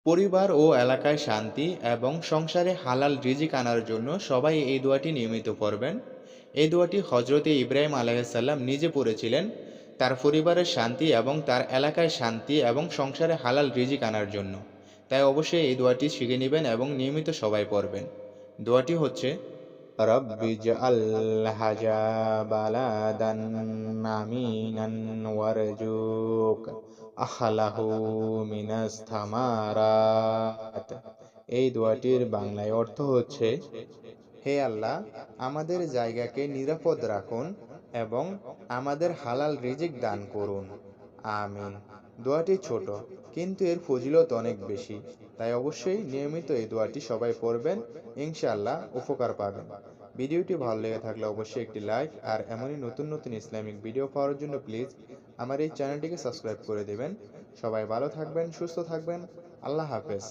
পরিবার ও এলাকায় শান্তি এবং সংসারে হালাল রিজিক আনার জন্য সবাই এই দোয়াটি নিয়মিত পড়বেন। এই দোয়াটি হজরতে ইব্রাহিম আলাইহিসসালাম নিজে পড়েছিলেন তার পরিবারের শান্তি এবং তার এলাকায় শান্তি এবং সংসারে হালাল রিজিক আনার জন্য। তাই অবশ্যই এই দোয়াটি শিখে নেবেন এবং নিয়মিত সবাই পড়বেন। দোয়াটি হচ্ছে রব্বি ইজআল হাজা বালাদান আমিনান ওয়ারজুক আহলাহু মিনাস থামারাত। এই দোয়াটির বাংলায় অর্থ হচ্ছে, হে আল্লাহ, আমাদের জায়গাকে নিরাপদ রাখুন এবং আমাদের হালাল রিজিক দান করুন। আমিন। দোয়াটি ছোট, কিন্তু এর ফজিলত অনেক বেশি। তাই অবশ্যই নিয়মিত এই দোয়াটি সবাই পড়বেন, ইনশাআল্লাহ উপকার পাবেন। ভিডিওটি ভালো লেগে থাকলে অবশ্যই একটি লাইক আর এমনই নতুন নতুন ইসলামিক ভিডিও পাওয়ার জন্য প্লিজ আমার এই চ্যানেলটিকে সাবস্ক্রাইব করে দেবেন। সবাই ভালো থাকবেন, সুস্থ থাকবেন। আল্লাহ হাফেজ।